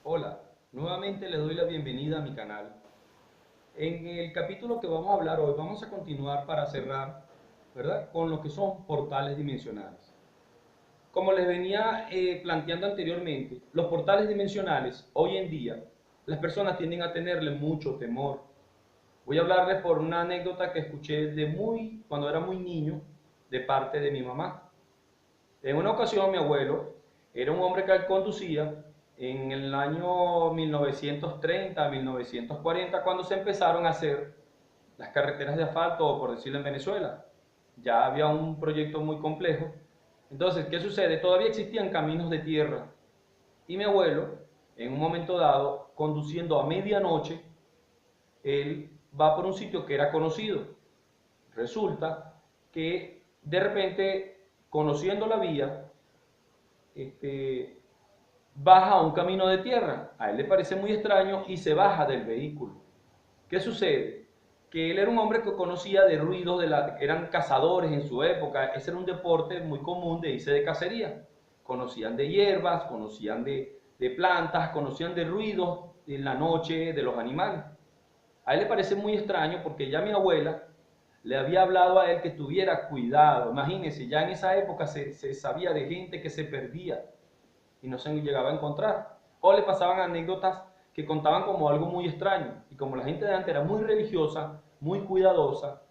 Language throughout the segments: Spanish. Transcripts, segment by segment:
Hola, nuevamente les doy la bienvenida a mi canal. En el capítulo que vamos a hablar hoy, vamos a continuar para cerrar, ¿verdad? Con lo que son portales dimensionales. Como les venía planteando anteriormente, los portales dimensionales, hoy en día, las personas tienden a tenerle mucho temor. Voy a hablarles por una anécdota que escuché cuando era muy niño, de parte de mi mamá. En una ocasión mi abuelo era un hombre que conducía en el año 1930, 1940, cuando se empezaron a hacer las carreteras de asfalto, por decirlo en Venezuela. Ya había un proyecto muy complejo. Entonces, ¿qué sucede? Todavía existían caminos de tierra. Y mi abuelo, en un momento dado, conduciendo a medianoche, él va por un sitio que era conocido. Resulta que de repente, conociendo la vía, este, baja a un camino de tierra. A él le parece muy extraño y se baja del vehículo. ¿Qué sucede? Que él era un hombre que conocía de ruidos, eran cazadores en su época, ese era un deporte muy común de irse de cacería. Conocían de hierbas, conocían de plantas, conocían de ruidos en la noche de los animales. A él le parece muy extraño porque ya mi abuela le había hablado a él que tuviera cuidado. Imagínense, ya en esa época se sabía de gente que se perdía y no se llegaba a encontrar. O le pasaban anécdotas que contaban como algo muy extraño. Y como la gente de antes era muy religiosa, muy cuidadosa,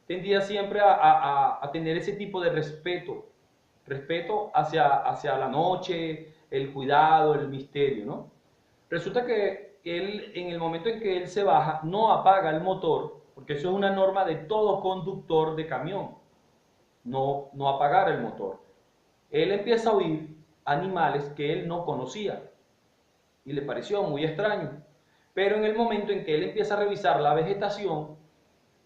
tendía siempre a tener ese tipo de respeto hacia la noche, el cuidado, el misterio, ¿no? Resulta que él, en el momento en que él se baja, no apaga el motor, porque eso es una norma de todo conductor de camión, no apagar el motor. Él empieza a oír animales que él no conocía y le pareció muy extraño. Pero en el momento en que él empieza a revisar la vegetación,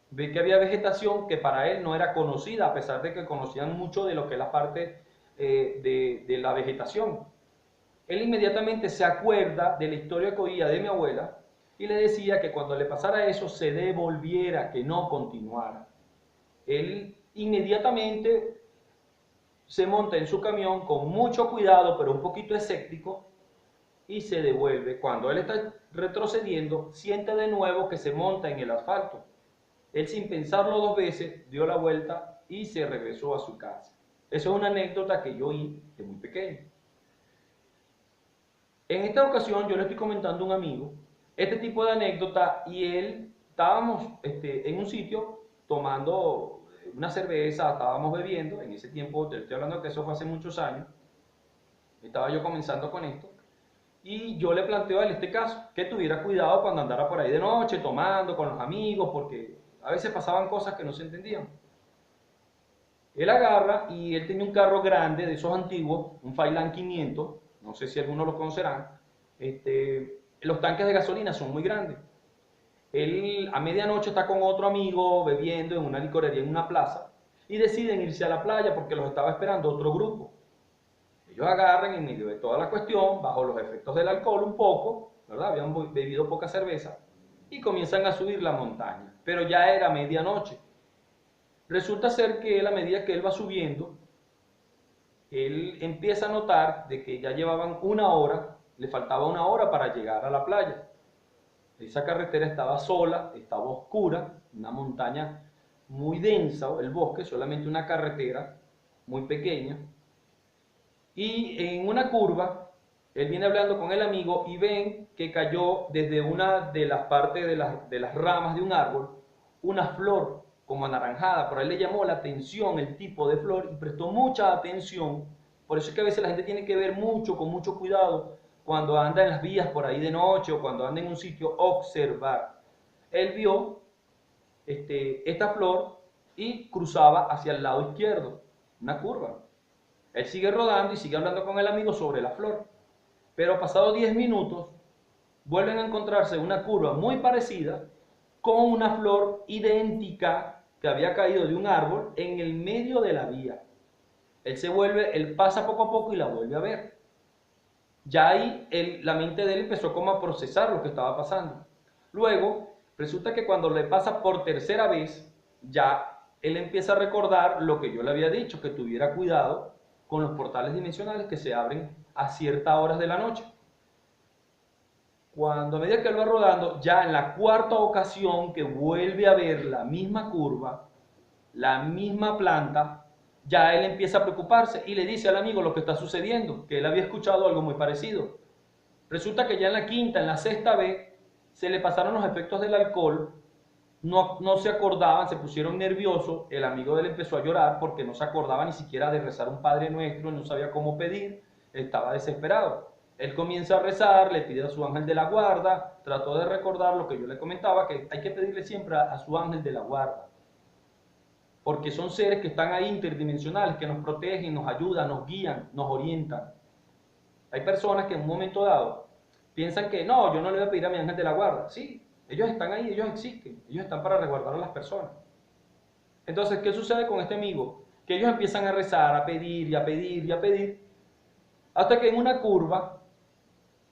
ve que había vegetación que para él no era conocida, a pesar de que conocían mucho de lo que es la parte de la vegetación. Él inmediatamente se acuerda de la historia que oía de mi abuela y le decía que cuando le pasara eso se devolviera, que no continuara. Él inmediatamente se monta en su camión con mucho cuidado, pero un poquito escéptico, y se devuelve. Cuando él está retrocediendo, siente de nuevo que se monta en el asfalto. Él, sin pensarlo dos veces, dio la vuelta y se regresó a su casa. Eso es una anécdota que yo oí de muy pequeño. En esta ocasión yo le estoy comentando a un amigo este tipo de anécdota y él estábamos en un sitio tomando una cerveza, estábamos bebiendo, en ese tiempo, te estoy hablando que eso fue hace muchos años, estaba yo comenzando con esto, y yo le planteo a él este caso, que tuviera cuidado cuando andara por ahí de noche, tomando con los amigos, porque a veces pasaban cosas que no se entendían. Él agarra y él tenía un carro grande, de esos antiguos, un Failand 500, no sé si algunos lo conocerán. Los tanques de gasolina son muy grandes. Él a medianoche está con otro amigo bebiendo en una licorería en una plaza y deciden irse a la playa porque los estaba esperando otro grupo. Ellos agarran en medio de toda la cuestión, bajo los efectos del alcohol un poco, ¿verdad? Habían bebido poca cerveza y comienzan a subir la montaña. Pero ya era medianoche. Resulta ser que él, a medida que él va subiendo, él empieza a notar de que ya llevaban una hora, le faltaba una hora para llegar a la playa. Esa carretera estaba sola, estaba oscura, una montaña muy densa, el bosque, solamente una carretera muy pequeña. Y en una curva, él viene hablando con el amigo y ven que cayó desde una de las partes de las ramas de un árbol una flor como anaranjada. Por ahí le llamó la atención el tipo de flor y prestó mucha atención. Por eso es que a veces la gente tiene que ver mucho, con mucho cuidado, cuando anda en las vías por ahí de noche o cuando anda en un sitio, observar. Él vio esta flor y cruzaba hacia el lado izquierdo, una curva. Él sigue rodando y sigue hablando con el amigo sobre la flor. Pero pasados 10 minutos, vuelven a encontrarse una curva muy parecida con una flor idéntica que había caído de un árbol en el medio de la vía. Él pasa poco a poco y la vuelve a ver. Ya ahí la mente de él empezó como a procesar lo que estaba pasando. Luego, resulta que cuando le pasa por tercera vez, ya él empieza a recordar lo que yo le había dicho, que tuviera cuidado con los portales dimensionales que se abren a ciertas horas de la noche. Cuando a medida que él va rodando, ya en la cuarta ocasión que vuelve a ver la misma curva, la misma planta, ya él empieza a preocuparse y le dice al amigo lo que está sucediendo, que él había escuchado algo muy parecido. Resulta que ya en la quinta, en la sexta vez, se le pasaron los efectos del alcohol, no se acordaban, se pusieron nerviosos, el amigo de él empezó a llorar porque no se acordaba ni siquiera de rezar un Padre Nuestro, no sabía cómo pedir, estaba desesperado. Él comienza a rezar, le pide a su ángel de la guarda, trató de recordar lo que yo le comentaba, que hay que pedirle siempre a su ángel de la guarda, porque son seres que están ahí interdimensionales, que nos protegen, nos ayudan, nos guían, nos orientan. Hay personas que en un momento dado piensan que no, yo no le voy a pedir a mi ángel de la guarda. Sí, ellos están ahí, ellos existen, ellos están para resguardar a las personas. Entonces, ¿qué sucede con este amigo? Que ellos empiezan a rezar, a pedir y a pedir y a pedir, hasta que en una curva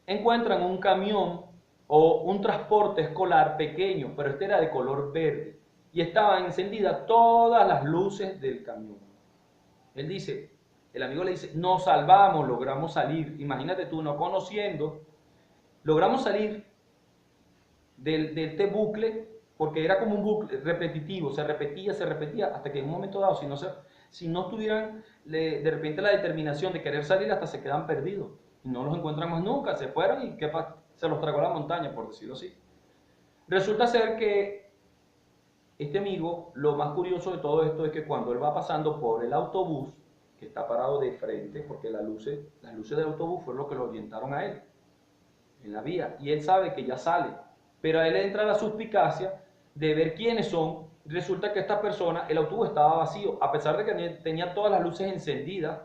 encuentran un camión o un transporte escolar pequeño, pero este era de color verde, y estaban encendidas todas las luces del camión. Él dice, el amigo le dice, nos salvamos, logramos salir. Imagínate tú, no conociendo, logramos salir de este bucle, porque era como un bucle repetitivo, se repetía, hasta que en un momento dado, si no tuvieran de repente la determinación de querer salir, hasta se quedan perdidos. Y no los encuentran más nunca, se fueron y se los tragó la montaña, por decirlo así. Resulta ser que este amigo, lo más curioso de todo esto es que cuando él va pasando por el autobús, que está parado de frente, porque las luces del autobús fueron lo que lo orientaron a él en la vía, y él sabe que ya sale, pero a él entra la suspicacia de ver quiénes son. Resulta que esta persona, el autobús estaba vacío, a pesar de que tenía todas las luces encendidas,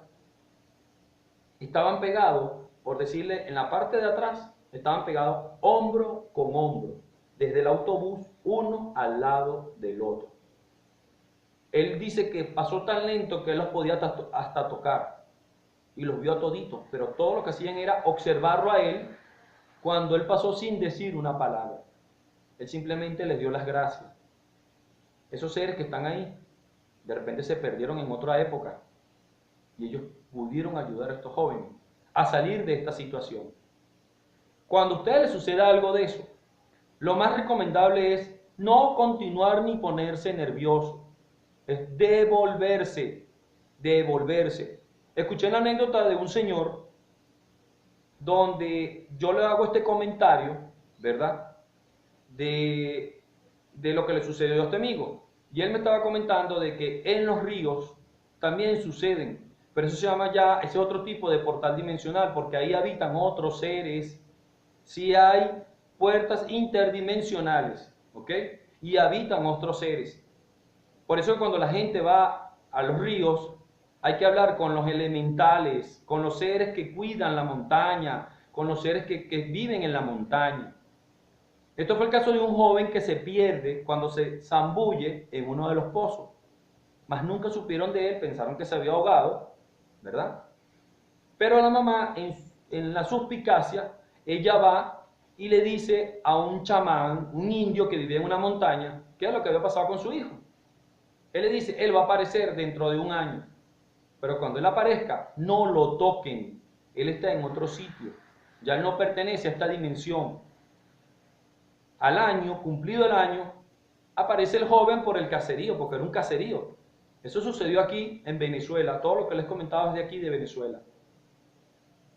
estaban pegados, por decirle, en la parte de atrás, estaban pegados hombro con hombro, desde el autobús, uno al lado del otro. Él dice que pasó tan lento que él los podía hasta tocar, y los vio a toditos, pero todo lo que hacían era observarlo a él cuando él pasó sin decir una palabra. Él simplemente les dio las gracias. Esos seres que están ahí, de repente se perdieron en otra época, y ellos pudieron ayudar a estos jóvenes a salir de esta situación. Cuando a ustedes les suceda algo de eso, lo más recomendable es no continuar ni ponerse nervioso, es devolverse. Escuché la anécdota de un señor donde yo le hago este comentario, ¿verdad? De lo que le sucedió a este amigo. Y él me estaba comentando de que en los ríos también suceden, pero eso se llama ya, ese otro tipo de portal dimensional, porque ahí habitan otros seres, sí hay puertas interdimensionales, ¿ok? Y habitan otros seres. Por eso cuando la gente va a los ríos, hay que hablar con los elementales, con los seres que cuidan la montaña, con los seres que viven en la montaña. Esto fue el caso de un joven que se pierde cuando se zambulle en uno de los pozos. Mas nunca supieron de él, pensaron que se había ahogado, ¿verdad? Pero la mamá, en la suspicacia, ella va y le dice a un chamán, un indio que vivía en una montaña, qué es lo que había pasado con su hijo. Él le dice, él va a aparecer dentro de un año, pero cuando él aparezca, no lo toquen, él está en otro sitio, ya él no pertenece a esta dimensión. Al año, cumplido el año, aparece el joven por el caserío, porque era un caserío. Eso sucedió aquí en Venezuela, todo lo que les comentaba es de aquí de Venezuela.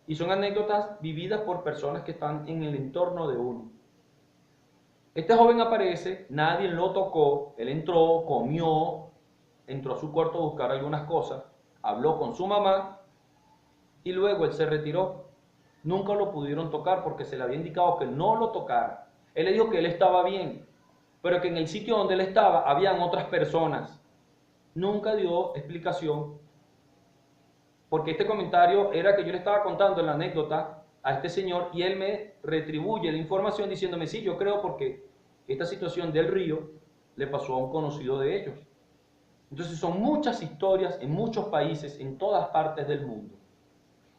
Y son anécdotas vividas por personas que están en el entorno de uno. Este joven aparece, nadie lo tocó, él entró, comió, entró a su cuarto a buscar algunas cosas, habló con su mamá y luego él se retiró. Nunca lo pudieron tocar porque se le había indicado que no lo tocara. Él le dijo que él estaba bien, pero que en el sitio donde él estaba habían otras personas. Nunca dio explicación, porque este comentario era que yo le estaba contando la anécdota a este señor y él me retribuye la información diciéndome, sí, yo creo porque esta situación del río le pasó a un conocido de ellos. Entonces son muchas historias en muchos países, en todas partes del mundo.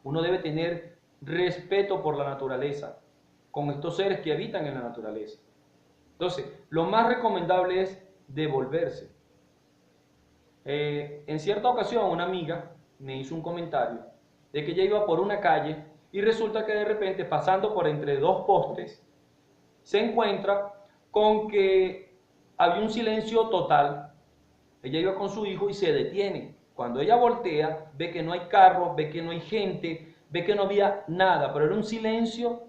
Uno debe tener respeto por la naturaleza, con estos seres que habitan en la naturaleza. Entonces, lo más recomendable es devolverse. En cierta ocasión una amiga me hizo un comentario de que ella iba por una calle y resulta que de repente pasando por entre dos postes se encuentra con que había un silencio total. Ella iba con su hijo y se detiene. Cuando ella voltea, ve que no hay carros, ve que no hay gente, ve que no había nada, pero era un silencio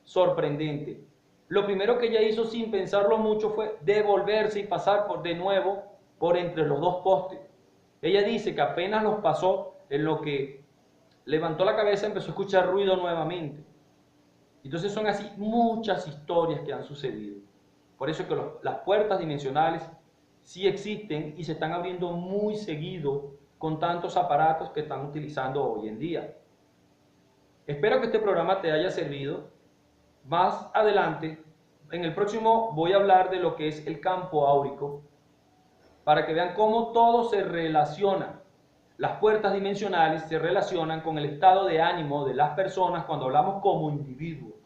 sorprendente. Lo primero que ella hizo sin pensarlo mucho fue devolverse y pasar de nuevo por entre los dos postes. Ella dice que apenas los pasó, en lo que levantó la cabeza empezó a escuchar ruido nuevamente. Entonces son así muchas historias que han sucedido. Por eso es que las puertas dimensionales sí existen y se están abriendo muy seguido con tantos aparatos que están utilizando hoy en día. Espero que este programa te haya servido. Más adelante, en el próximo, voy a hablar de lo que es el campo áurico, para que vean cómo todo se relaciona. Las puertas dimensionales se relacionan con el estado de ánimo de las personas cuando hablamos como individuos.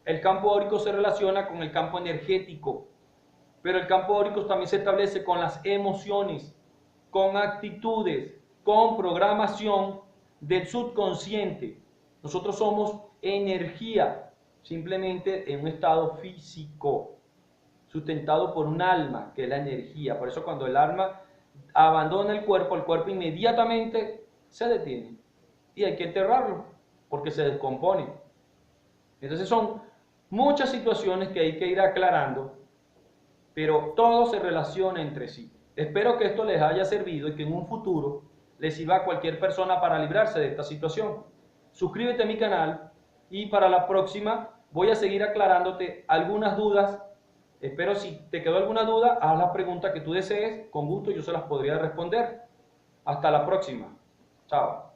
El campo áurico se relaciona con el campo energético, pero el campo áurico también se establece con las emociones, con actitudes, con programación del subconsciente. Nosotros somos energía, simplemente en un estado físico, sustentado por un alma, que es la energía. Por eso cuando el alma abandona el cuerpo inmediatamente se detiene y hay que enterrarlo, porque se descompone. Entonces son muchas situaciones que hay que ir aclarando, pero todo se relaciona entre sí. Espero que esto les haya servido y que en un futuro les sirva a cualquier persona para librarse de esta situación. Suscríbete a mi canal y para la próxima voy a seguir aclarándote algunas dudas. Espero si te quedó alguna duda, haz la pregunta que tú desees, con gusto yo se las podría responder. Hasta la próxima. Chao.